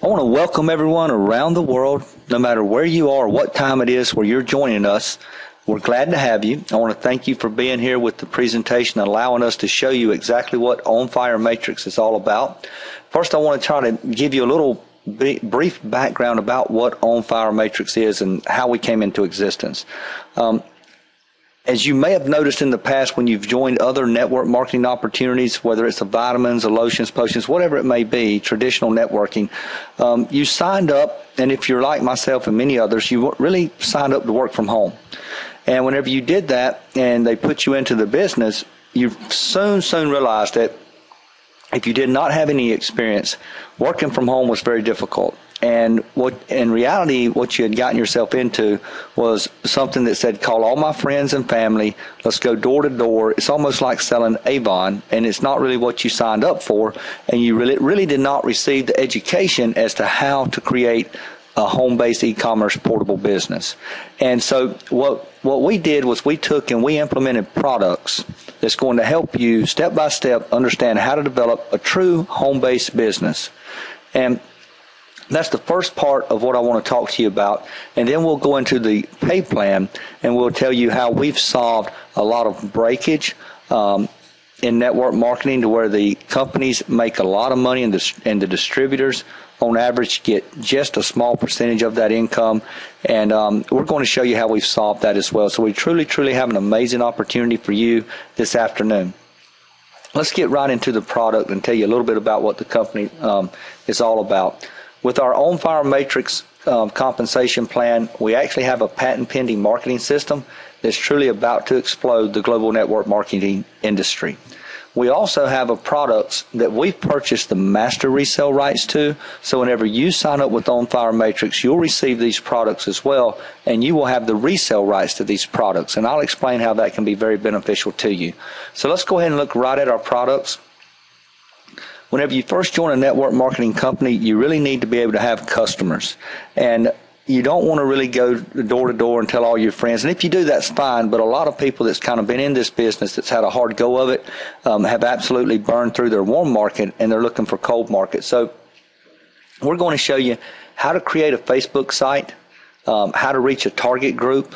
I want to welcome everyone around the world, no matter where you are, what time it is where you're joining us. We're glad to have you. I want to thank you for being here with the presentation and allowing us to show you exactly what OFMOrientation is all about. First, I want to try to give you a little brief background about what OFMOrientation is and how we came into existence. As you may have noticed in the past when you've joined other network marketing opportunities, whether it's the vitamins, the lotions, potions, whatever it may be, traditional networking, you signed up, and if you're like myself and many others, you really signed up to work from home. And whenever you did that and they put you into the business, you soon realized that if you did not have any experience, working from home was very difficult. And in reality, what you had gotten yourself into was something that said, call all my friends and family, let's go door to door. It's almost like selling Avon, and it's not really what you signed up for, and you really did not receive the education as to how to create a home-based e-commerce portable business. And so what we did was we took and we implemented products that's going to help you step by step understand how to develop a true home-based business. And that's the first part of what I want to talk to you about, and then we'll go into the pay plan, and we'll tell you how we've solved a lot of breakage in network marketing to where the companies make a lot of money and the distributors on average get just a small percentage of that income, and we're going to show you how we've solved that as well. So we truly have an amazing opportunity for you this afternoon. Let's get right into the product and tell you a little bit about what the company is all about. With our own Fire Matrix compensation plan, we actually have a patent-pending marketing system that's truly about to explode the global network marketing industry. We also have a products that we've purchased the master resale rights to, so whenever you sign up with OFMOrientation, you'll receive these products as well, and you will have the resale rights to these products, and I'll explain how that can be very beneficial to you. So let's go ahead and look right at our products. Whenever you first join a network marketing company, you really need to be able to have customers. And you don't want to really go door to door and tell all your friends. And if you do, that's fine. But a lot of people that's kind of been in this business that's had a hard go of it have absolutely burned through their warm market, and they're looking for cold market. So we're going to show you how to create a Facebook site, how to reach a target group,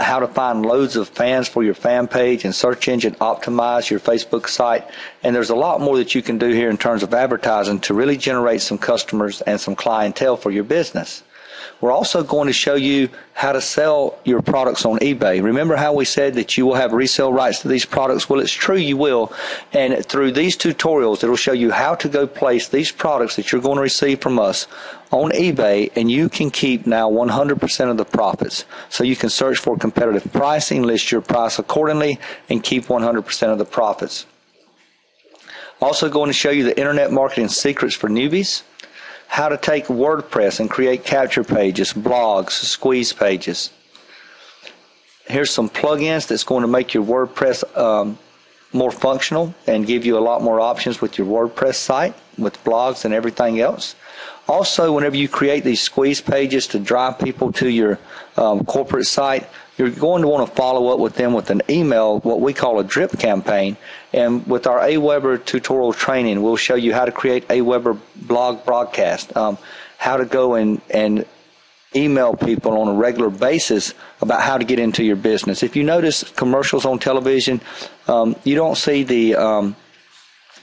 how to find loads of fans for your fan page and search engine optimize your Facebook site. And there's a lot more that you can do here in terms of advertising to really generate some customers and some clientele for your business. We're also going to show you how to sell your products on eBay. Remember how we said that you will have resale rights to these products? Well, it's true, you will. And through these tutorials, it'll show you how to go place these products that you're going to receive from us on eBay, and you can keep now 100% of the profits. So you can search for competitive pricing, list your price accordingly, and keep 100% of the profits. Also going to show you the internet marketing secrets for newbies, how to take WordPress and create capture pages, blogs, squeeze pages. Here's some plugins that's going to make your WordPress more functional and give you a lot more options with your WordPress site, with blogs and everything else. Also, whenever you create these squeeze pages to drive people to your corporate site, you're going to want to follow up with them with an email, what we call a drip campaign. And with our Aweber tutorial training, we'll show you how to create Aweber blog broadcast, how to go and email people on a regular basis about how to get into your business. If you notice commercials on television, you don't see the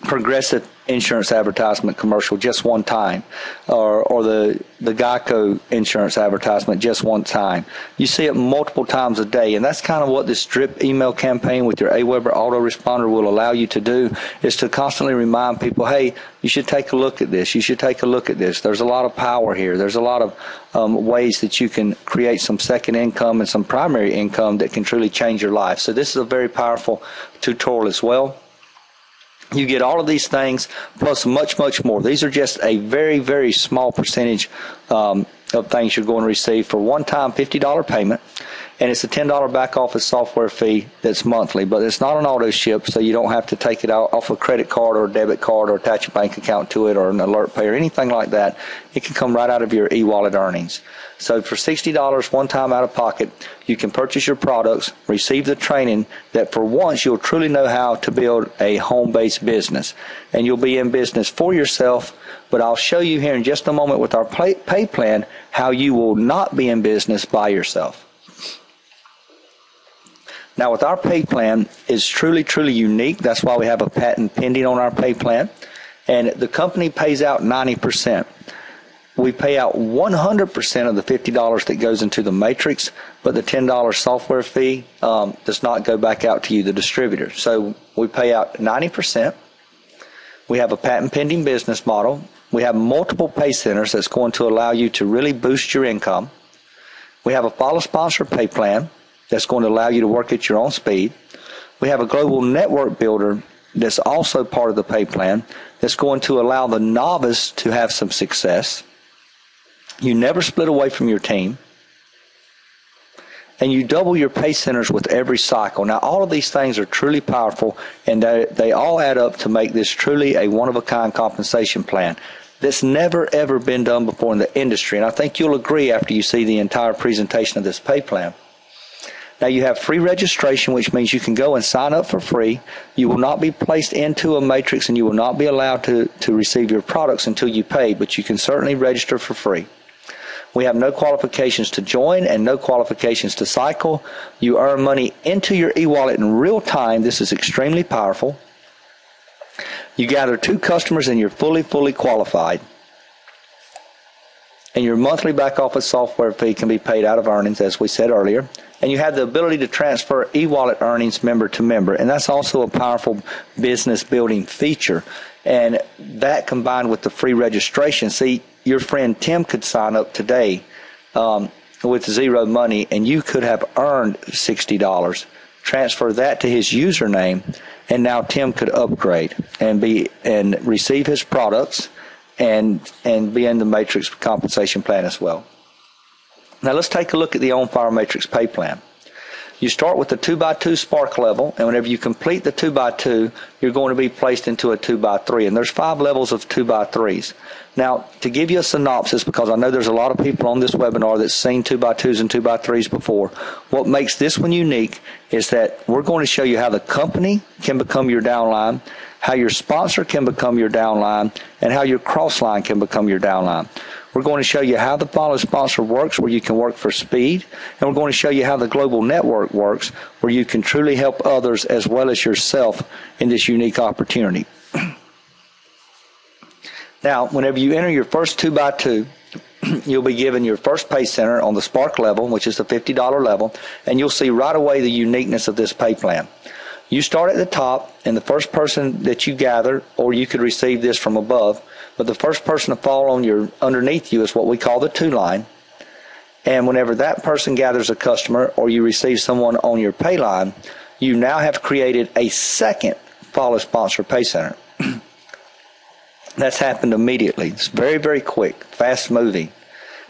Progressive insurance advertisement commercial just one time, or the Geico insurance advertisement just one time. You see it multiple times a day, and that's kind of what this drip email campaign with your Aweber autoresponder will allow you to do, is to constantly remind people, hey, you should take a look at this, you should take a look at this. There's a lot of power here. There's a lot of ways that you can create some second income and some primary income that can truly change your life. So this is a very powerful tutorial as well. You get all of these things plus much more. These are just a very small percentage of things you're going to receive for one-time $50 payment, and it's a $10 back office software fee that's monthly, but it's not an auto ship, so you don't have to take it out off a credit card or a debit card or attach a bank account to it or an alert pay or anything like that. It can come right out of your e-wallet earnings. So for $60 one time out of pocket, you can purchase your products, receive the training that for once you'll truly know how to build a home-based business. And you'll be in business for yourself but I'll show you here in just a moment with our pay plan how you will not be in business by yourself. Now, with our pay plan, it's truly, truly unique. That's why we have a patent pending on our pay plan. And the company pays out 90%. We pay out 100% of the $50 that goes into the matrix, but the $10 software fee does not go back out to you, the distributor. So we pay out 90%. We have a patent pending business model. We have multiple pay centers that's going to allow you to really boost your income. We have a follow sponsor pay plan that's going to allow you to work at your own speed. We have a global network builder that's also part of the pay plan that's going to allow the novice to have some success. You never split away from your team. And you double your pay centers with every cycle. Now, all of these things are truly powerful, and they all add up to make this truly a one-of-a-kind compensation plan that's never, ever been done before in the industry. And I think you'll agree after you see the entire presentation of this pay plan. Now, you have free registration, which means you can go and sign up for free. You will not be placed into a matrix, and you will not be allowed to receive your products until you pay, but you can certainly register for free. We have no qualifications to join and no qualifications to cycle. You earn money into your e-wallet in real time. This is extremely powerful. You gather 2 customers and you're fully qualified. And your monthly back office software fee can be paid out of earnings, as we said earlier. And you have the ability to transfer e-wallet earnings member to member. And that's also a powerful business building feature. And that combined with the free registration. See, your friend Tim could sign up today with zero money, and you could have earned $60. Transfer that to his username, and now Tim could upgrade and receive his products and be in the matrix compensation plan as well. Now let's take a look at the On Fire Matrix pay plan. You start with the 2x2 spark level, and whenever you complete the 2x2, you're going to be placed into a 2x3, and there's 5 levels of 2x3s. Now, to give you a synopsis, because I know there's a lot of people on this webinar that's seen 2x2s and 2x3s before, what makes this one unique is that we're going to show you how the company can become your downline, how your sponsor can become your downline, and how your cross-line can become your downline. We're going to show you how the follow sponsor works, where you can work for speed, and we're going to show you how the global network works, where you can truly help others as well as yourself in this unique opportunity. Now, whenever you enter your first 2x2, you'll be given your first pay center on the Spark level, which is the $50 level, and you'll see right away the uniqueness of this pay plan. You start at the top, and the first person that you gather, or you could receive this from above, but the first person to fall underneath you is what we call the 2 line. And whenever that person gathers a customer, or you receive someone on your pay line, you now have created a second follow sponsor pay center. That's happened immediately. It's very, very quick, fast moving.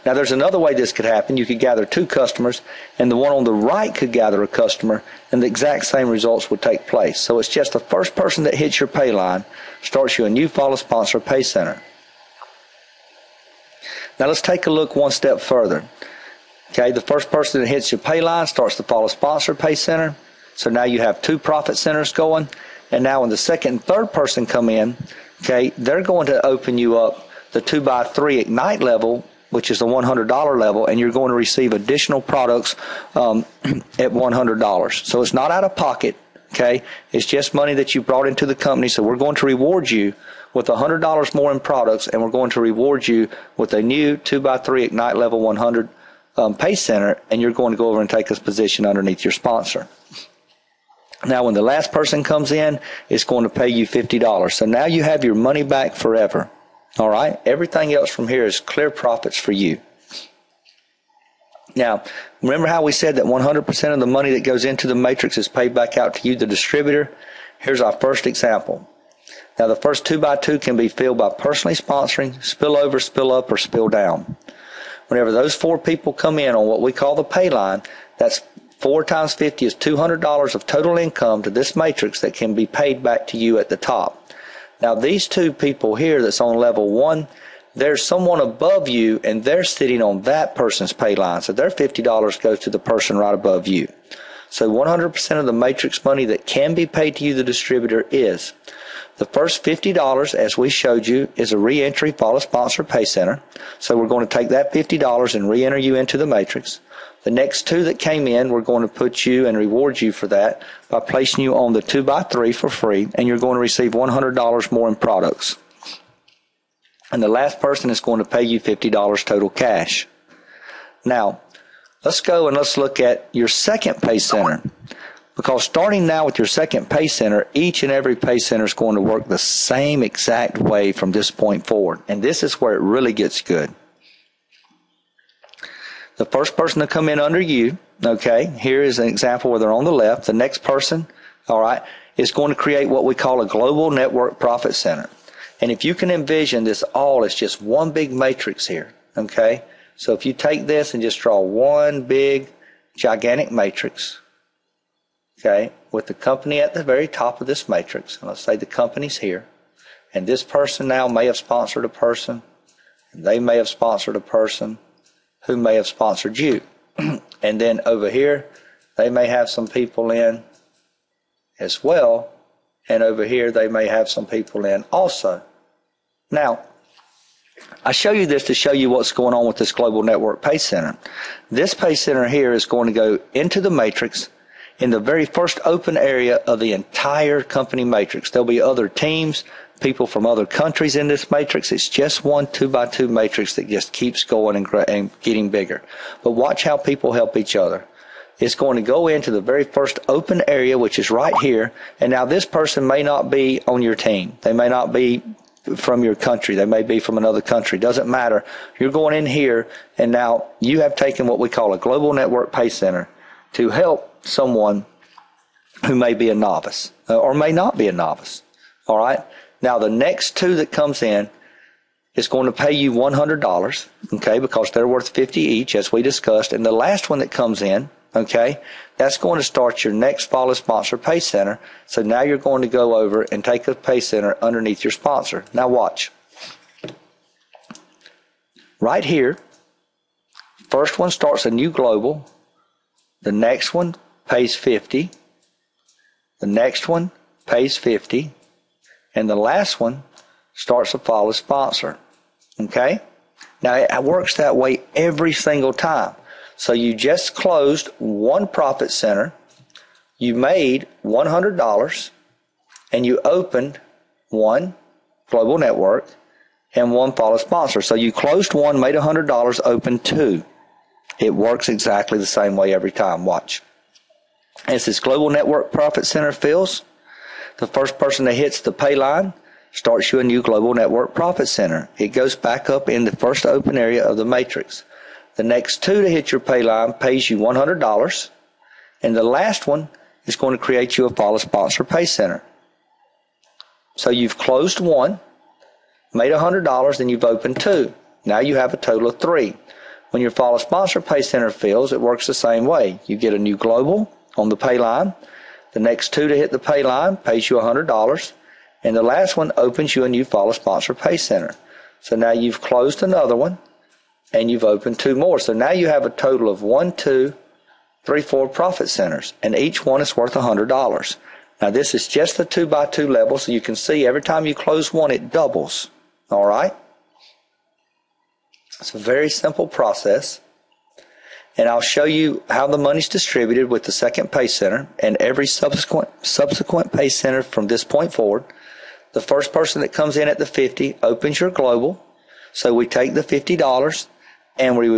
Now, there's another way this could happen. You could gather 2 customers, and the one on the right could gather a customer, and the exact same results would take place. So it's just the first person that hits your pay line starts you a new follow sponsor pay center. Now, let's take a look one step further. Okay, the first person that hits your pay line starts the follow sponsor pay center. So now you have 2 profit centers going, and now when the second and third person come in, okay, they're going to open you up the 2x3 Ignite level, which is the $100 level, and you're going to receive additional products at $100. So it's not out of pocket, okay? It's just money that you brought into the company. So we're going to reward you with $100 more in products, and we're going to reward you with a new 2x3 Ignite level 100 pay center, and you're going to go over and take a position underneath your sponsor. Now, when the last person comes in, it's going to pay you $50. So now you have your money back forever. All right? Everything else from here is clear profits for you. Now, remember how we said that 100% of the money that goes into the matrix is paid back out to you, the distributor? Here's our first example. Now, the first 2x2 can be filled by personally sponsoring, spill over, spill up, or spill down. Whenever those 4 people come in on what we call the pay line, that's 4 times 50 is $200 of total income to this matrix that can be paid back to you at the top. Now, these 2 people here that's on level 1, there's someone above you, and they're sitting on that person's pay line. So their $50 goes to the person right above you. So 100% of the matrix money that can be paid to you, the distributor, is. The first $50, as we showed you, is a re-entry Follow Sponsor Pay Center. So we're going to take that $50 and re-enter you into the matrix. The next 2 that came in, we're going to put you and reward you for that by placing you on the 2x3 for free, and you're going to receive $100 more in products. And the last person is going to pay you $50 total cash. Now, let's go and let's look at your second pay center. Because starting now with your second pay center, each and every pay center is going to work the same exact way from this point forward. And this is where it really gets good. The first person to come in under you, okay, here is an example where they're on the left. The next person, all right, is going to create what we call a global network profit center. And if you can envision this all as just one big matrix here, okay? So if you take this and just draw one big gigantic matrix, okay, with the company at the very top of this matrix, and let's say the company's here, and this person now may have sponsored a person, and they may have sponsored a person who may have sponsored you. And then over here, they may have some people in as well, and over here they may have some people in also. Now, I show you this to show you what's going on with this Global Network Pay Center. This Pay Center here is going to go into the matrix in the very first open area of the entire company matrix. There'll be other teams, people from other countries in this matrix. It's just one 2x2 matrix that just keeps going and getting bigger. But watch how people help each other. It's going to go into the very first open area, which is right here. And now this person may not be on your team. They may not be from your country. They may be from another country. Doesn't matter. You're going in here, and now you have taken what we call a Global Network Pay Center to help someone who may be a novice or may not be a novice. All right. Now the next 2 that comes in is going to pay you $100, okay, because they're worth 50 each, as we discussed. And the last one that comes in, okay, that's going to start your next Follow Sponsor Pay Center. So now you're going to go over and take a pay center underneath your sponsor. Now watch. Right here, first one starts a new global. The next one pays 50. The next one pays 50. And the last one starts a Follow Sponsor. Okay? Now it works that way every single time. So you just closed one profit center, you made $100, and you opened one global network and one Follow Sponsor. So you closed one, made $100, opened 2. It works exactly the same way every time. Watch. As this global network profit center fills, the first person that hits the pay line starts you a new global network profit center. It goes back up in the first open area of the matrix. The next 2 to hit your pay line pays you $100, and the last one is going to create you a Follow Sponsor Pay Center. So you've closed one, made $100, and you've opened 2. Now you have a total of 3. When your Follow Sponsor Pay Center fills, it works the same way. You get a new global on the pay line. The next 2 to hit the pay line pays you $100, and the last one opens you a new Follow Sponsor Pay Center. So now you've closed another one, and you've opened 2 more. So now you have a total of 1, 2, 3, 4 profit centers, and each one is worth $100. Now this is just the 2x2 level, so you can see every time you close one, it doubles. All right? It's a very simple process. And I'll show you how the money's distributed with the second pay center and every subsequent pay center from this point forward. The first person that comes in at the 50 opens your global. So we take the $50 and we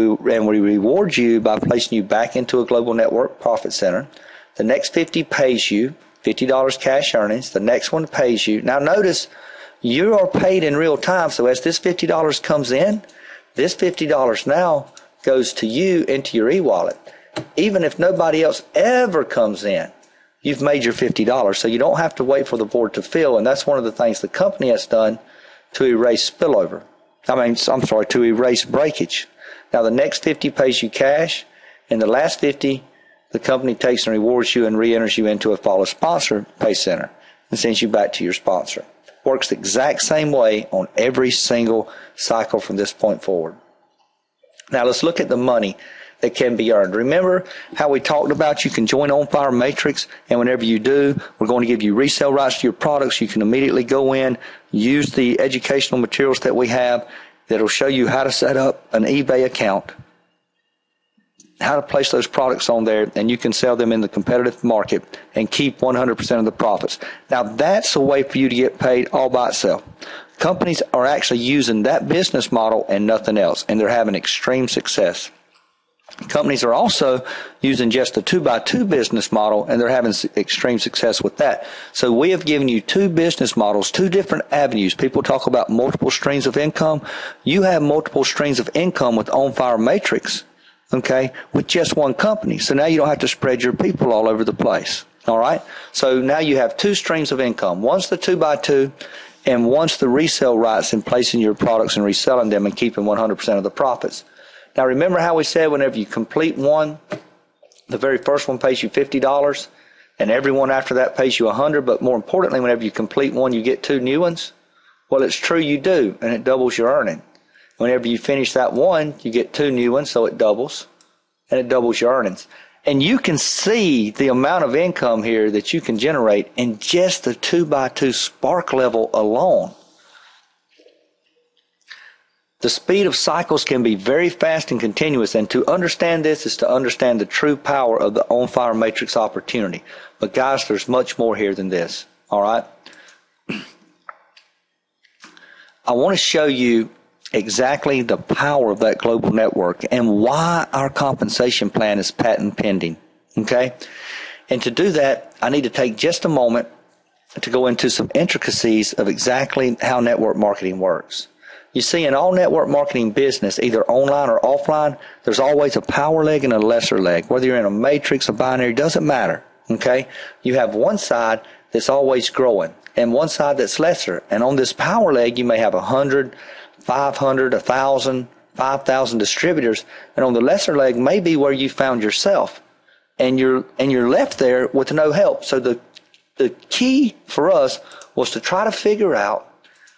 reward you by placing you back into a global network profit center. The next 50 pays you $50 cash earnings. The next one pays you. Now notice you are paid in real time. So as this $50 comes in, this $50 now goes to you into your e-wallet. Even if nobody else ever comes in, you've made your $50. So you don't have to wait for the board to fill. And that's one of the things the company has done to erase spillover. To erase breakage. Now the next 50 pays you cash, and the last 50, the company takes and rewards you and re-enters you into a Follow Sponsor Pay Center and sends you back to your sponsor. Works the exact same way on every single cycle from this point forward. Now let's look at the money that can be earned. Remember how we talked about you can join On Fire Matrix, and whenever you do, we're going to give you resale rights to your products. You can immediately go in, use the educational materials that we have that'll show you how to set up an eBay account, how to place those products on there, and you can sell them in the competitive market and keep 100% of the profits. Now, that's a way for you to get paid all by itself. Companies are actually using that business model and nothing else, and they're having extreme success. Companies are also using just the 2x2 business model, and they're having extreme success with that. So we have given you two business models, two different avenues. People talk about multiple streams of income. You have multiple streams of income with On Fire Matrix, okay, with just one company. So now you don't have to spread your people all over the place, all right? So now you have two streams of income. One's the 2x2, and one's the resale rights in placing your products and reselling them and keeping 100% of the profits. Now, remember how we said whenever you complete one, the very first one pays you $50, and everyone after that pays you $100, but more importantly, whenever you complete one, you get two new ones? Well, it's true you do, and it doubles your earning. Whenever you finish that one, you get two new ones, so it doubles, and it doubles your earnings. And you can see the amount of income here that you can generate in just the 2x2 spark level alone. The speed of cycles can be very fast and continuous, and to understand this is to understand the true power of the On Fire Matrix opportunity. But guys, there's much more here than this, all right? I want to show you exactly the power of that global network and why our compensation plan is patent pending, okay? And to do that, I need to take just a moment to go into some intricacies of exactly how network marketing works. You see, in all network marketing business, either online or offline, there's always a power leg and a lesser leg. Whether you're in a matrix, a binary, doesn't matter, okay? You have one side that's always growing and one side that's lesser. And on this power leg, you may have 100, 500, 1,000, 5,000 distributors. And on the lesser leg may be where you found yourself. And you're left there with no help. So the key for us was to try to figure out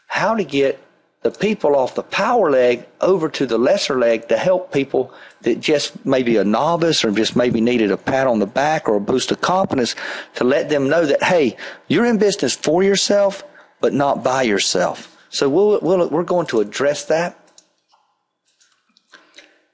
how to get the people off the power leg over to the lesser leg to help people that just maybe a novice or just maybe needed a pat on the back or a boost of confidence, to let them know that, hey, you're in business for yourself, but not by yourself. So we're going to address that.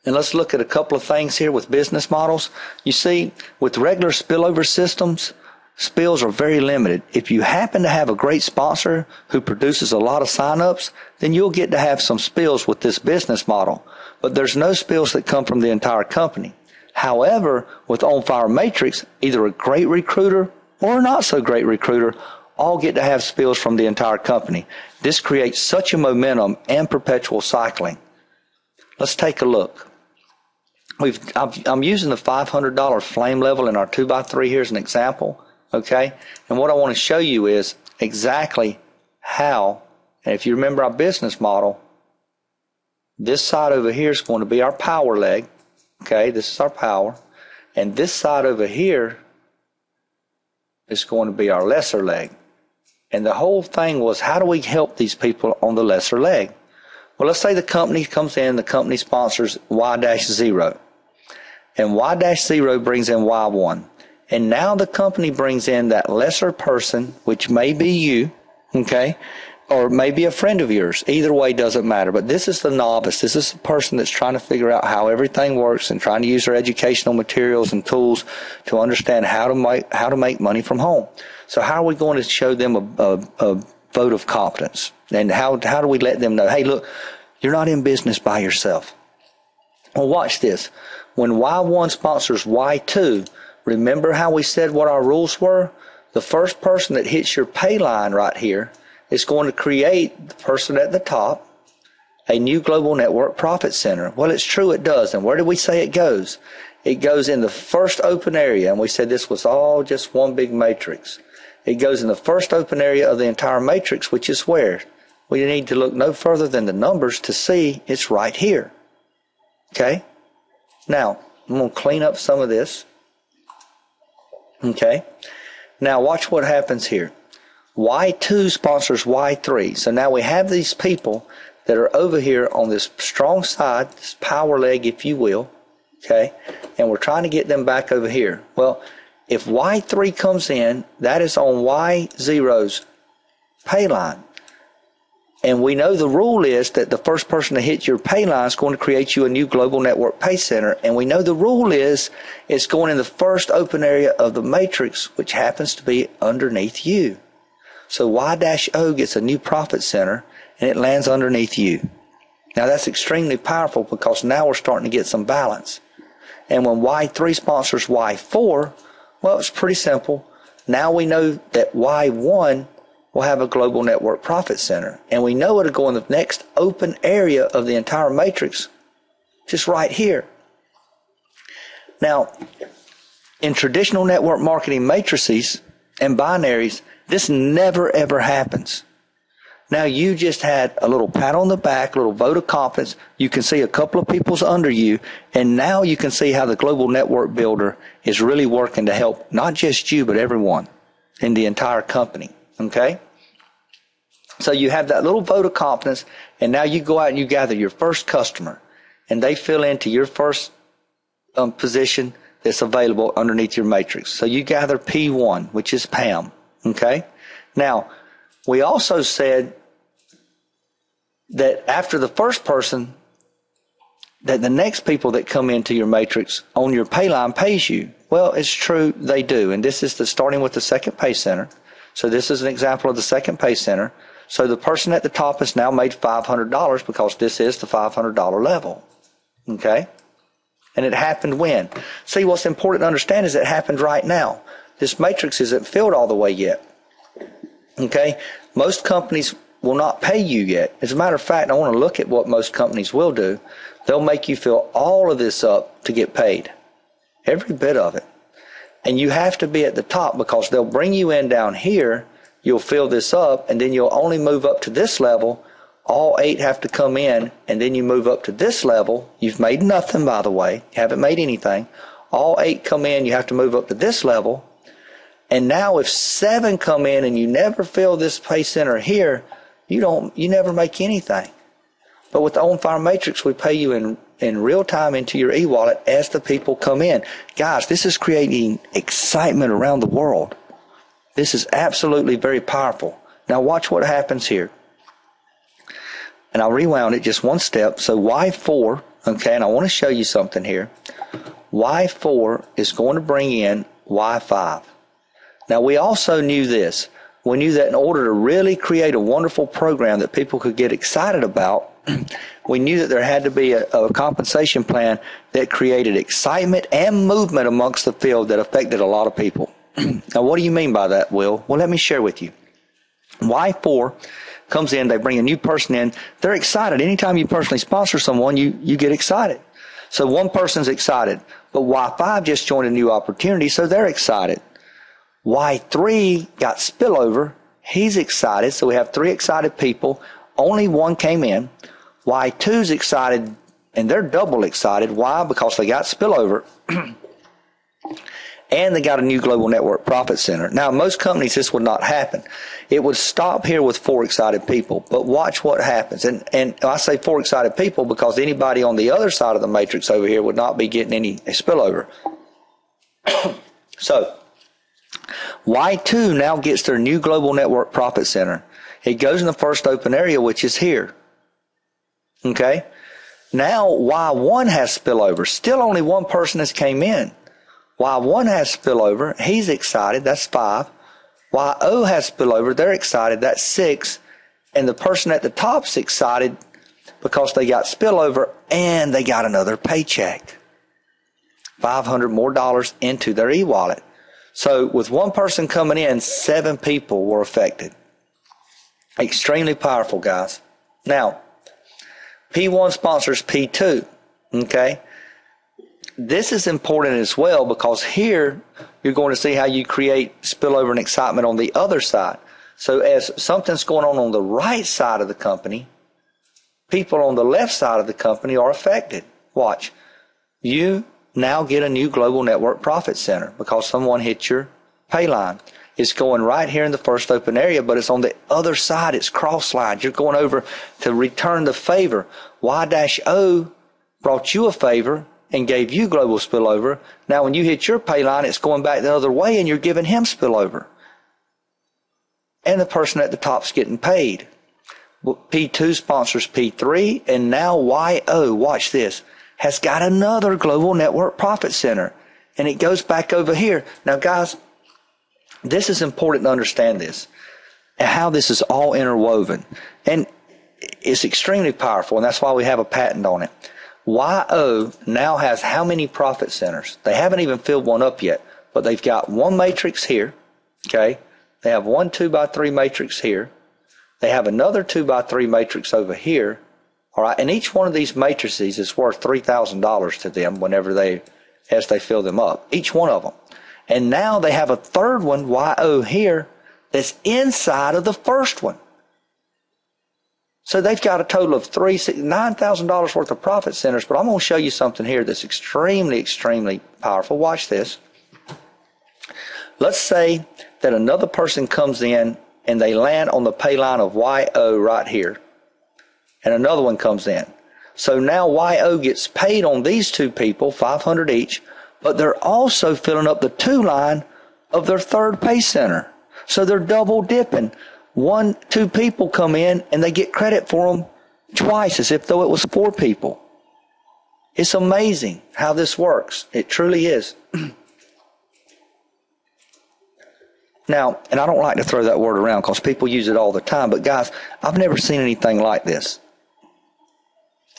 And let's look at a couple of things here with business models. You see, with regular spillover systems, spills are very limited. If you happen to have a great sponsor who produces a lot of signups, then you'll get to have some spills with this business model. But there's no spills that come from the entire company. However, with On Fire Matrix, either a great recruiter or a not so great recruiter all get to have spills from the entire company. This creates such a momentum and perpetual cycling. Let's take a look. I'm using the $500 flame level in our 2x3 here as an example. Okay, and what I want to show you is exactly how, and if you remember our business model, this side over here is going to be our power leg. Okay, this is our power, and this side over here is going to be our lesser leg. And the whole thing was, how do we help these people on the lesser leg? Well, let's say the company comes in, the company sponsors Y-0, and Y-0 brings in Y1. And now the company brings in that lesser person, which may be you, okay, or maybe a friend of yours. Either way doesn't matter. But this is the novice. This is the person that's trying to figure out how everything works and trying to use their educational materials and tools to understand how to make money from home. So how are we going to show them a vote of confidence? And how do we let them know, hey, look, you're not in business by yourself. Well, watch this. When Y1 sponsors Y2, remember how we said what our rules were? The first person that hits your pay line right here is going to create, the person at the top, a new global network profit center. Well, it's true it does. And where did we say it goes? It goes in the first open area. And we said this was all just one big matrix. It goes in the first open area of the entire matrix, which is where? We need to look no further than the numbers to see it's right here. Okay? Now, I'm going to clean up some of this. Okay, now watch what happens here. Y2 sponsors Y3. So now we have these people that are over here on this strong side, this power leg, if you will. okay? And we're trying to get them back over here. Well, if Y3 comes in, that is on Y0's pay line. And we know the rule is that the first person to hit your pay line is going to create you a new global network pay center. And we know the rule is it's going in the first open area of the matrix, which happens to be underneath you. So Y-O gets a new profit center, and it lands underneath you. Now that's extremely powerful because now we're starting to get some balance. And when Y3 sponsors Y4, well, it's pretty simple. Now we know that Y1 will have a global network profit center. And we know it'll go in the next open area of the entire matrix, just right here. Now, in traditional network marketing matrices and binaries, this never ever happens. Now you just had a little pat on the back, a little vote of confidence. You can see a couple of people's under you, and now you can see how the global network builder is really working to help not just you, but everyone in the entire company. Okay? So you have that little vote of confidence, and now you go out and you gather your first customer, and they fill into your first position that's available underneath your matrix. So you gather P1, which is Pam. Okay? Now, we also said that after the first person, that the next people that come into your matrix on your pay line pays you. Well, it's true, they do. And this is starting with the second pay center. So this is an example of the second pay center. So the person at the top has now made $500 because this is the $500 level. Okay? And it happened when? See, what's important to understand is it happened right now. This matrix isn't filled all the way yet. Okay? Most companies will not pay you yet. As a matter of fact, I want to look at what most companies will do. They'll make you fill all of this up to get paid. Every bit of it. And you have to be at the top because they'll bring you in down here, you'll fill this up, and then you'll only move up to this level. All 8 have to come in, and then you move up to this level. You've made nothing, by the way. You haven't made anything. All 8 come in, you have to move up to this level. And now if 7 come in and you never fill this pay center here, you never make anything. But with the On Fire Matrix, we pay you in real time into your e-wallet as the people come in. Guys, this is creating excitement around the world. This is absolutely very powerful. Now watch what happens here. And I'll rewound it just one step. So Y4, okay, and I want to show you something here. Y4 is going to bring in Y5. Now we also knew this. We knew that in order to really create a wonderful program that people could get excited about, we knew that there had to be a compensation plan that created excitement and movement amongst the field that affected a lot of people. Now, what do you mean by that, Will? Well, let me share with you. Y4 comes in, they bring a new person in, they're excited. Anytime you personally sponsor someone, you get excited. So one person's excited, but Y5 just joined a new opportunity, so they're excited. Y3 got spillover, he's excited, so we have 3 excited people, only 1 came in. Y2's excited, and they're double excited. Why? Because they got spillover. And they got a new global network profit center. Now, in most companies, this would not happen. It would stop here with 4 excited people. But watch what happens. And I say 4 excited people because anybody on the other side of the matrix over here would not be getting any spillover. So, Y2 now gets their new global network profit center. It goes in the first open area, which is here. Okay? Now, Y1 has spillover. Still only 1 person has came in. Y1 has spillover. He's excited. That's 5. YO has spillover. They're excited. That's 6. And the person at the top's excited because they got spillover and they got another paycheck. $500 more into their e-wallet. So with 1 person coming in, 7 people were affected. Extremely powerful, guys. Now, P1 sponsors P2. Okay? This is important as well because here you're going to see how you create spillover and excitement on the other side. So as something's going on the right side of the company, people on the left side of the company are affected. Watch. You now get a new global network profit center because someone hit your pay line. It's going right here in the first open area, but it's on the other side. It's cross-lined. You're going over to return the favor. Y-O brought you a favor, and gave you global spillover. Now when you hit your pay line, it's going back the other way and you're giving him spillover. And the person at the top's getting paid. P2 sponsors P3, and now YO, watch this, has got another global network profit center. And it goes back over here. Now guys, this is important to understand this, and how this is all interwoven. And it's extremely powerful, and that's why we have a patent on it. YO now has how many profit centers? They haven't even filled one up yet, but they've got one matrix here, okay? They have one 2x3 matrix here. They have another 2x3 matrix over here, all right? And each one of these matrices is worth $3,000 to them as they fill them up, each one of them. And now they have a third one, YO here, that's inside of the first one. So they've got a total of $9,000 worth of profit centers, but I'm going to show you something here that's extremely, extremely powerful. Watch this. Let's say that another person comes in and they land on the pay line of YO right here, and another one comes in. So now YO gets paid on these two people, $500 each, but they're also filling up the 2 line of their third pay center. So they're double dipping. 2 people come in and they get credit for them twice, as if though it was 4 people. It's amazing how this works. It truly is. Now, and I don't like to throw that word around because people use it all the time, but guys, I've never seen anything like this.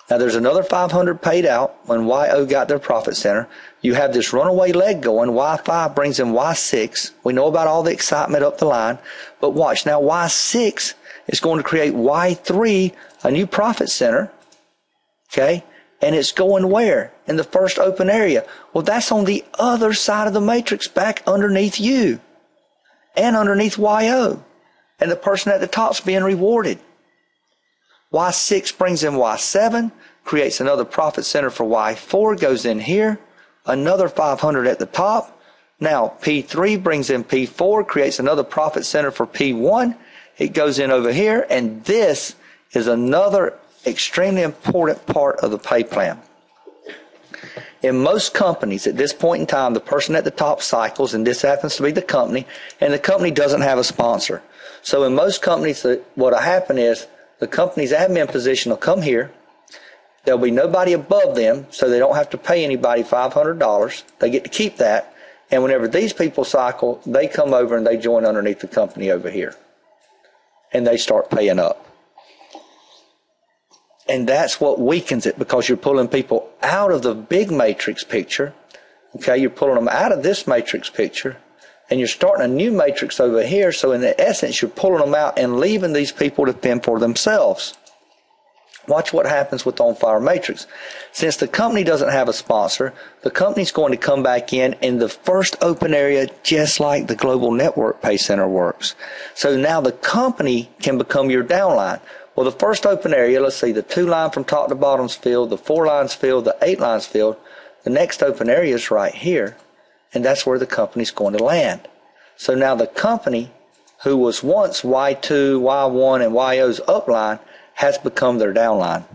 Now, there's another 500 paid out when YO got their profit center. You have this runaway leg going. Y5 brings in Y6. We know about all the excitement up the line. But watch, now Y6 is going to create Y3, a new profit center. Okay? And it's going where? In the first open area. Well, that's on the other side of the matrix, back underneath you. And underneath YO. And the person at the top's being rewarded. Y6 brings in Y7, creates another profit center for Y4, goes in here, another 500 at the top. Now P3 brings in P4, creates another profit center for P1. It goes in over here, and this is another extremely important part of the pay plan. In most companies, at this point in time, the person at the top cycles, and this happens to be the company, and the company doesn't have a sponsor. So in most companies, what will happen is, the company's admin position will come here. There'll be nobody above them, so they don't have to pay anybody $500. They get to keep that. And whenever these people cycle, they come over and they join underneath the company over here. And they start paying up. And that's what weakens it, because you're pulling people out of the big matrix picture. Okay, you're pulling them out of this matrix picture. And you're starting a new matrix over here, so in essence, you're pulling them out and leaving these people to fend for themselves. Watch what happens with the on-fire matrix. Since the company doesn't have a sponsor, the company's going to come back in the first open area, just like the global network pay center works. So now the company can become your downline. Well, the first open area, let's see, the 2 line from top to bottom's filled, the 4 lines filled, the 8 lines filled. The next open area is right here. And that's where the company's going to land. So now the company, who was once Y2, Y1, and YO's upline, has become their downline.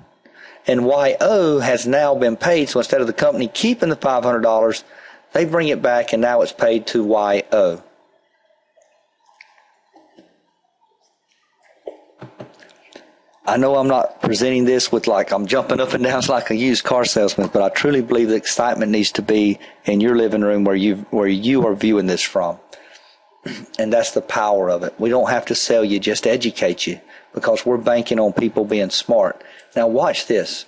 And YO has now been paid, so instead of the company keeping the $500, they bring it back, and now it's paid to YO. I know I'm not presenting this with like I'm jumping up and down like a used car salesman, but I truly believe the excitement needs to be in your living room where you are viewing this from. And that's the power of it. We don't have to sell you, just educate you, because we're banking on people being smart. Now watch this.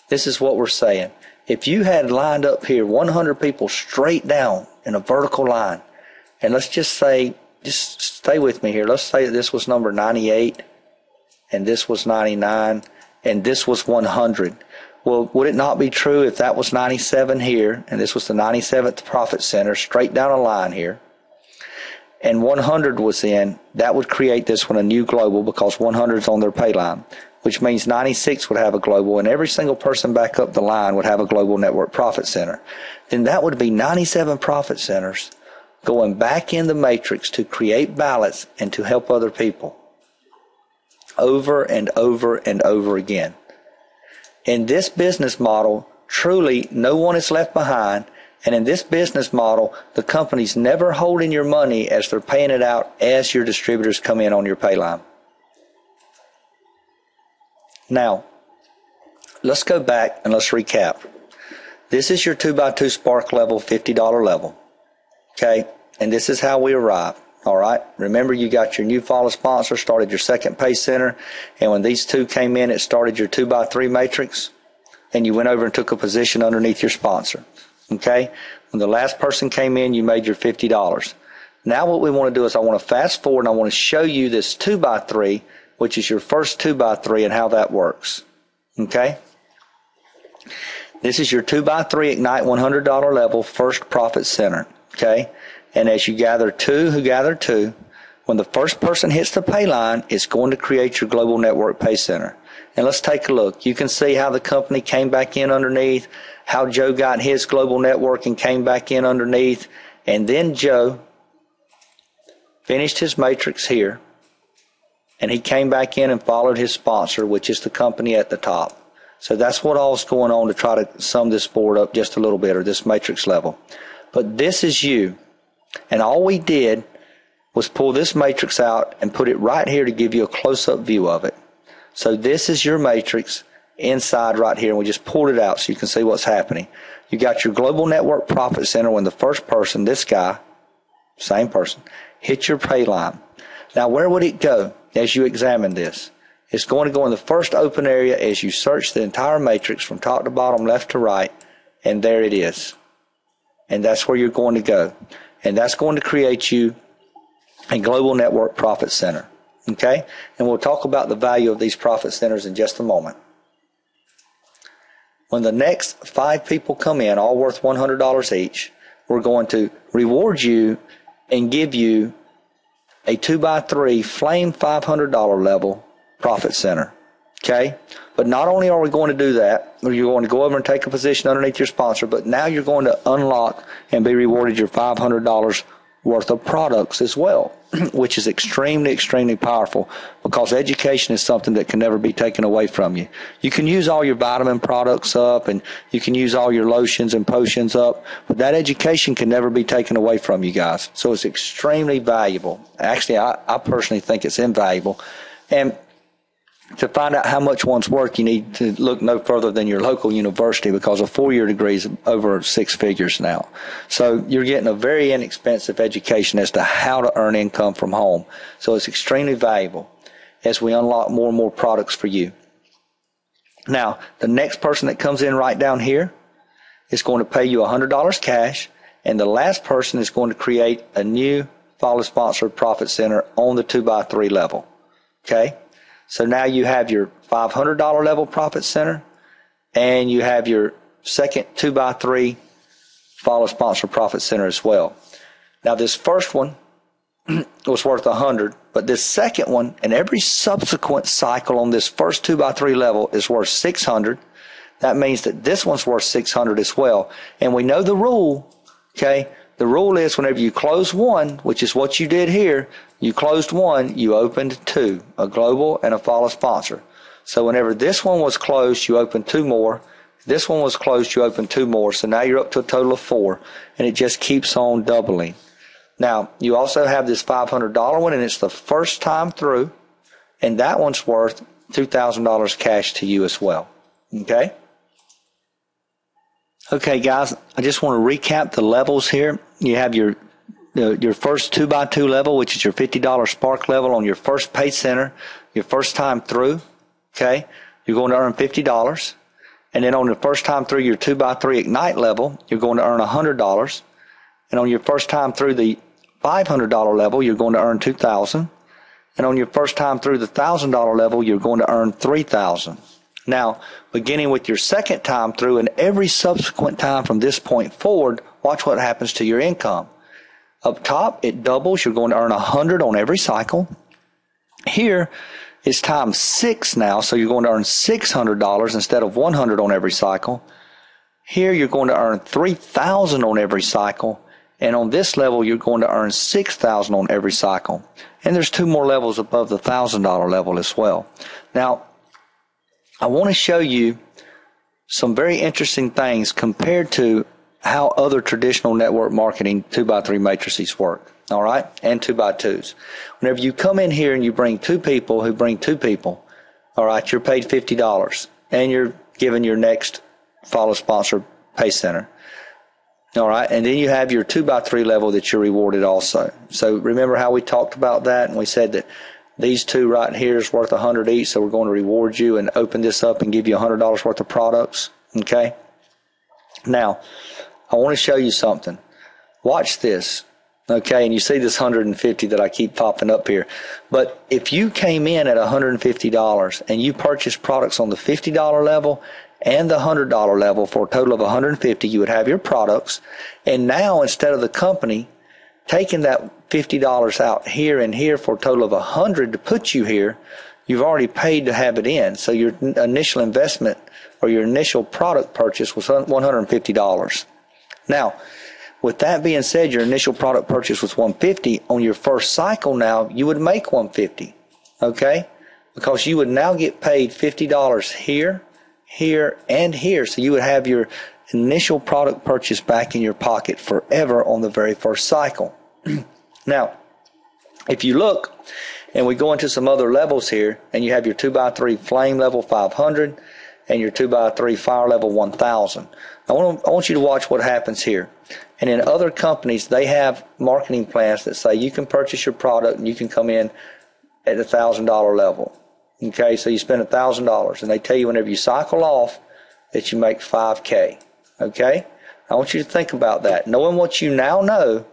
This is what we're saying. If you had lined up here 100 people straight down in a vertical line, and let's just say, just stay with me here. Let's say that this was number 98. And this was 99, and this was 100. Well, would it not be true if that was 97 here, and this was the 97th profit center, straight down a line here, and 100 was in, that would create this one a new global, because 100 is on their pay line, which means 96 would have a global, and every single person back up the line would have a global network profit center. Then that would be 97 profit centers going back in the matrix to create ballots and to help other people. Over and over and over again. In this business model, truly no one is left behind. And in this business model, the company's never holding your money as they're paying it out as your distributors come in on your pay line. Now, let's go back and let's recap. This is your 2x2 Spark level, $50 level. Okay, and this is how we arrived. All right, remember you got your new follow sponsor, started your second pay center, and when these two came in, it started your 2x3 matrix, and you went over and took a position underneath your sponsor. Okay, when the last person came in, you made your $50. Now what we want to do is I want to fast forward and I want to show you this 2x3, which is your first 2x3 and how that works. Okay, this is your 2x3 Ignite $100 level first profit center. Okay. And as you gather two who gather two, when the first person hits the pay line, it's going to create your global network pay center. And let's take a look. You can see how the company came back in underneath, how Joe got his global network and came back in underneath. And then Joe finished his matrix here, and he came back in and followed his sponsor, which is the company at the top. So that's what all's going on to try to sum this board up just a little bit, or this matrix level. But this is you. And all we did was pull this matrix out and put it right here to give you a close-up view of it. So this is your matrix inside right here, and we just pulled it out so you can see what's happening. You got your global network profit center when the first person, this guy, same person, hit your pay line. Now where would it go as you examine this? It's going to go in the first open area as you search the entire matrix from top to bottom, left to right, and there it is. And that's where you're going to go. And that's going to create you a global network profit center. Okay? And we'll talk about the value of these profit centers in just a moment. When the next 5 people come in, all worth $100 each, we're going to reward you and give you a 2x3 flame $500 level profit center. Okay? But not only are we going to do that, or you're going to go over and take a position underneath your sponsor, but now you're going to unlock and be rewarded your $500 worth of products as well, which is extremely, extremely powerful, because education is something that can never be taken away from you. You can use all your vitamin products up, and you can use all your lotions and potions up, but that education can never be taken away from you guys. So it's extremely valuable. Actually, I personally think it's invaluable. And to find out how much one's worth, you need to look no further than your local university, because a 4-year degree is over 6 figures now. So you're getting a very inexpensive education as to how to earn income from home. So it's extremely valuable as we unlock more and more products for you. Now, the next person that comes in right down here is going to pay you $100 cash, and the last person is going to create a new follow sponsored profit center on the 2x3 level. Okay? So now you have your $500 level profit center, and you have your second 2x3 follow sponsor profit center as well. Now this first one was worth 100, but this second one and every subsequent cycle on this first 2x3 level is worth 600. That means that this one's worth 600 as well. And we know the rule, okay? The rule is whenever you close one, which is what you did here, you closed one, you opened 2, a global and a follow sponsor. So whenever this one was closed, you opened 2 more. This one was closed, you opened 2 more. So now you're up to a total of 4, and it just keeps on doubling. Now, you also have this $500 one, and it's the first time through, and that one's worth $2,000 cash to you as well. Okay? Okay, guys, I just want to recap the levels here. You have your first 2x2 level, which is your $50 Spark level on your first pay center, your first time through. Okay, you're going to earn $50. And then on the first time through your 2x3 Ignite level, you're going to earn $100. And on your first time through the $500 level, you're going to earn $2,000. And on your first time through the $1,000 level, you're going to earn $3,000. Now, beginning with your second time through and every subsequent time from this point forward, watch what happens to your income. Up top, it doubles. You're going to earn 100 on every cycle. Here, it's times 6 now, so you're going to earn $600 instead of 100 on every cycle. Here, you're going to earn 3,000 on every cycle. And on this level, you're going to earn 6,000 on every cycle. And there's 2 more levels above the $1,000 level as well. Now, I want to show you some very interesting things compared to how other traditional network marketing 2x3 matrices work, all right, and 2x2s. Whenever you come in here and you bring two people who bring two people, all right, you're paid $50, and you're given your next follow sponsor pay center. All right, and then you have your 2x3 level that you're rewarded also. So remember how we talked about that, and we said that these two right here is worth $100 each, so we're going to reward you and open this up and give you $100 worth of products, okay? Now, I want to show you something. Watch this, okay? And you see this $150 that I keep popping up here. But if you came in at $150 and you purchased products on the $50 level and the $100 level for a total of $150, you would have your products. And now, instead of the company taking that $50 out here and here for a total of $100 to put you here, you've already paid to have it in. So your initial investment or your initial product purchase was $150. Now, with that being said, your initial product purchase was $150. On your first cycle now, you would make $150, okay? Because you would now get paid $50 here, here, and here. So you would have your initial product purchase back in your pocket forever on the very first cycle. Now, if you look and we go into some other levels here, and you have your 2x3 flame level 500 and your 2x3 fire level 1000. I want you to watch what happens here. And in other companies, they have marketing plans that say you can purchase your product and you can come in at the $1,000 level. Okay, so you spend $1,000, and they tell you whenever you cycle off that you make $5K. Okay, I want you to think about that. Knowing what you now know,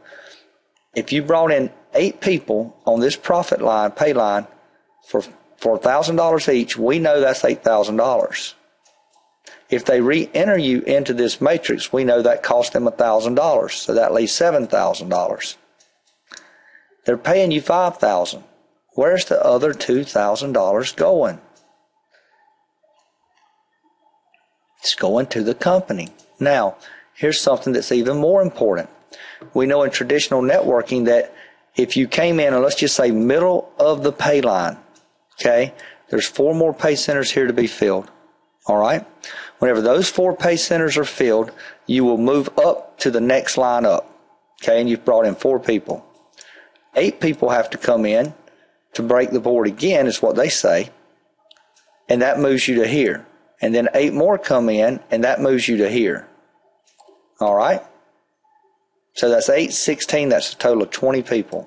if you brought in 8 people on this profit line, pay line, for $1,000 each, we know that's $8,000. If they re-enter you into this matrix, we know that cost them $1,000, so that leaves $7,000. They're paying you $5,000. Where's the other $2,000 going? It's going to the company. Now, here's something that's even more important. We know in traditional networking that if you came in, and let's just say middle of the pay line, okay, there's 4 more pay centers here to be filled, all right? Whenever those 4 pay centers are filled, you will move up to the next line up, okay, and you've brought in 4 people. 8 people have to come in to break the board again, is what they say, and that moves you to here. And then 8 more come in, and that moves you to here, all right? So that's 8, 16, that's a total of 20 people.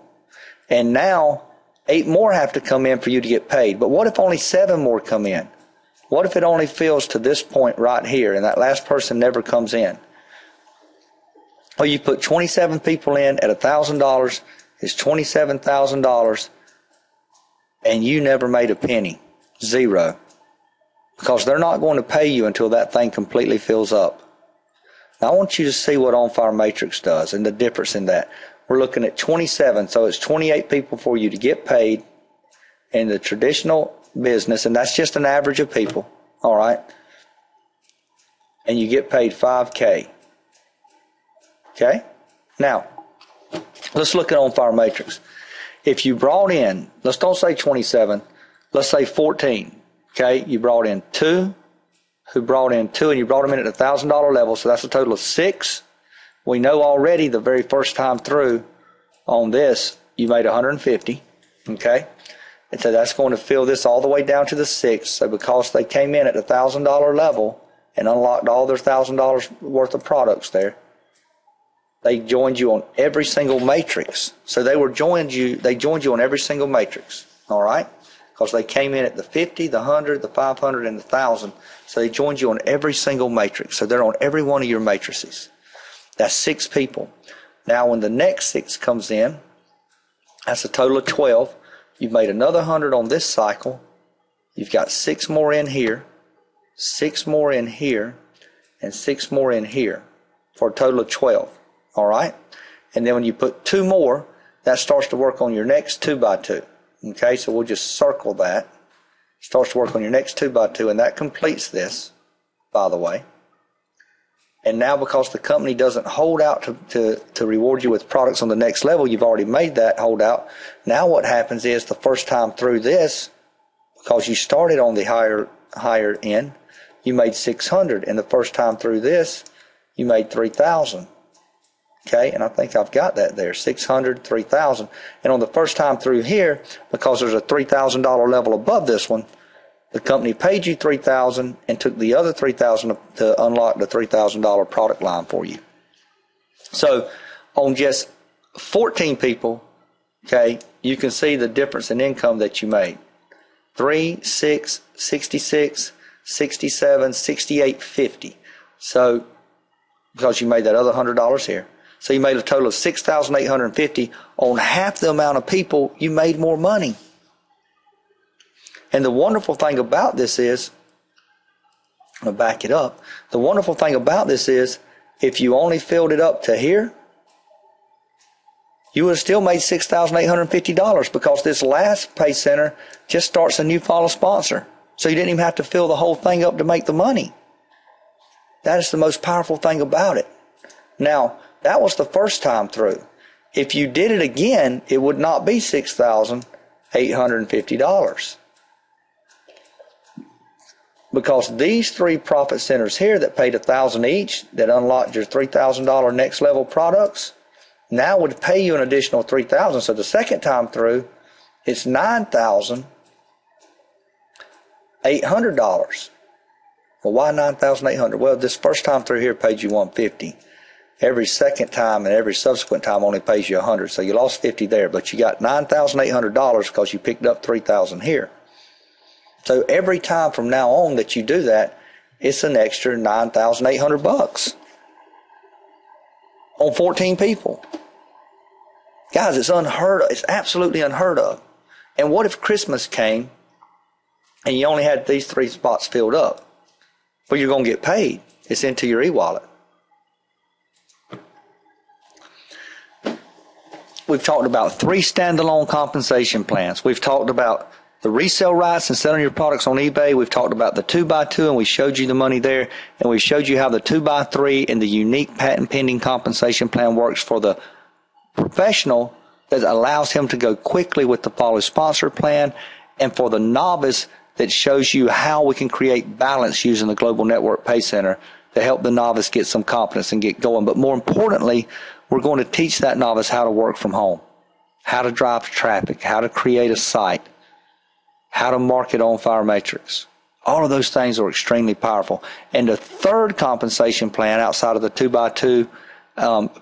And now 8 more have to come in for you to get paid. But what if only 7 more come in? What if it only fills to this point right here and that last person never comes in? Well, you put 27 people in at $1,000, it's $27,000, and you never made a penny. Zero. Because they're not going to pay you until that thing completely fills up. Now, I want you to see what On Fire Matrix does and the difference in that. We're looking at 27, so it's 28 people for you to get paid in the traditional business, and that's just an average of people, all right? And you get paid $5K. Okay? Now, let's look at On Fire Matrix. If you brought in, let's don't say 27, let's say 14, okay? You brought in 2, who brought in 2, and you brought them in at the $1,000 level, so that's a total of 6. We know already the very first time through on this, you made 150, okay? And so that's going to fill this all the way down to the 6. So because they came in at the $1,000 level and unlocked all their $1,000 worth of products there, they joined you on every single matrix. So they joined you on every single matrix, all right? Because they came in at the 50, the 100, the 500, and the 1,000. So they joined you on every single matrix. So they're on every one of your matrices. That's 6 people. Now when the next 6 comes in, that's a total of 12. You've made another 100 on this cycle. You've got 6 more in here, 6 more in here, and 6 more in here for a total of 12. All right? And then when you put 2 more, that starts to work on your next 2x2. Okay, so we'll just circle that. Starts to work on your next 2x2, and that completes this, by the way. And now because the company doesn't hold out to reward you with products on the next level, you've already made that holdout. Now what happens is the first time through this, because you started on the higher end, you made 600, and the first time through this, you made 3,000. Okay, and I think I've got that there, 600, 3,000. And on the first time through here, because there's a $3,000 level above this one, the company paid you $3,000 and took the other $3,000 to unlock the $3,000 product line for you. So on just 14 people, okay, you can see the difference in income that you made. 3, 6, 66, 67, 68, 50. So because you made that other $100 here. So you made a total of $6,850 on half the amount of people. You made more money. And the wonderful thing about this is, I'm going to back it up. The wonderful thing about this is, if you only filled it up to here, you would have still made $6,850 because this last pay center just starts a new follow sponsor. So you didn't even have to fill the whole thing up to make the money. That is the most powerful thing about it. Now, that was the first time through. If you did it again, it would not be $6,850. Because these 3 profit centers here that paid $1,000 each, that unlocked your $3,000 next level products, now would pay you an additional $3,000. So the second time through, it's $9,800. Well, why $9,800? Well, this first time through here paid you $150. Every second time and every subsequent time only pays you $100. So you lost $50 there, but you got $9,800 because you picked up $3,000 here. So every time from now on that you do that, it's an extra $9,800 on 14 people. Guys, it's unheard of. It's absolutely unheard of. And what if Christmas came and you only had these 3 spots filled up? Well, you're going to get paid. It's into your e-wallet. We've talked about 3 standalone compensation plans. We've talked about the resale rights and selling your products on eBay. We've talked about the 2x2, and we showed you the money there. And we showed you how the 2x3 and the unique patent pending compensation plan works for the professional that allows him to go quickly with the follow sponsor plan, and for the novice that shows you how we can create balance using the Global Network Pay Center to help the novice get some confidence and get going. But more importantly, we're going to teach that novice how to work from home, how to drive traffic, how to create a site, how to market on Fire Matrix. All of those things are extremely powerful. And the third compensation plan outside of the 2x2,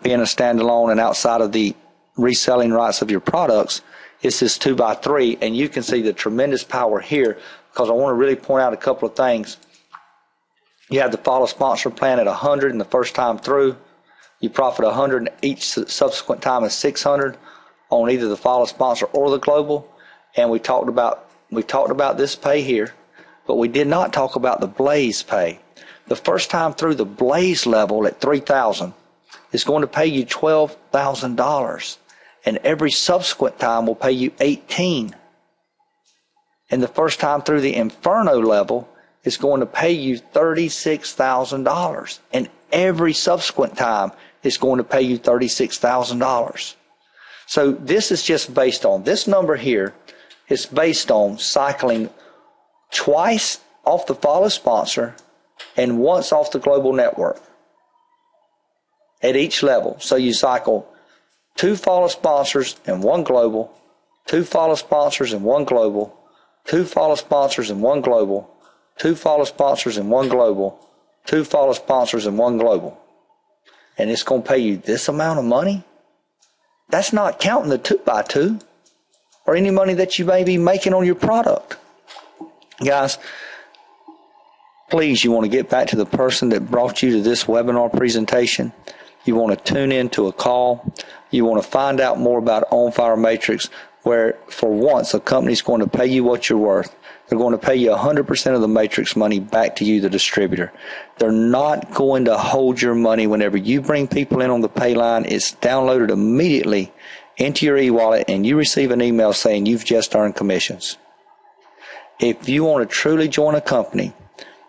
being a standalone, and outside of the reselling rights of your products, is this 2x3. And you can see the tremendous power here, because I want to really point out a couple of things. You have the follow sponsor plan at 100 in the first time through. You profit 100 each subsequent time is 600 on either the follow sponsor or the global. And we talked about this pay here, but we did not talk about the Blaze pay. The first time through, the Blaze level at 3,000 is going to pay you $12,000, and every subsequent time will pay you 18. And the first time through, the Inferno level is going to pay you $36,000, and every subsequent time it's going to pay you $36,000. So this is just based on this number here. It's based on cycling twice off the follow sponsor and once off the global network at each level. So you cycle 2 follow sponsors and 1 global, 2 follow sponsors and 1 global, 2 follow sponsors and 1 global, 2 follow sponsors and 1 global, 2 follow sponsors and 1 global. And it's going to pay you this amount of money? That's not counting the 2x2 or any money that you may be making on your product. Guys, please, you want to get back to the person that brought you to this webinar presentation. You want to tune in to a call. You want to find out more about On Fire Matrix, where for once a company's going to pay you what you're worth. They're going to pay you 100% of the matrix money back to you, the distributor. They're not going to hold your money whenever you bring people in on the pay line. It's downloaded immediately into your e-wallet, and you receive an email saying you've just earned commissions. If you want to truly join a company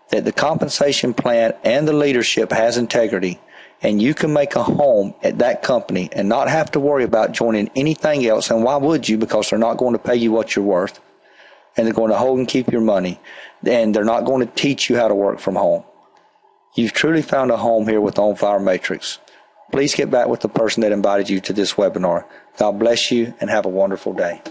that the compensation plan and the leadership has integrity, and you can make a home at that company and not have to worry about joining anything else, and why would you? Because they're not going to pay you what you're worth. and they're going to hold and keep your money, and they're not going to teach you how to work from home. You've truly found a home here with On Fire Matrix. Please get back with the person that invited you to this webinar. God bless you and have a wonderful day.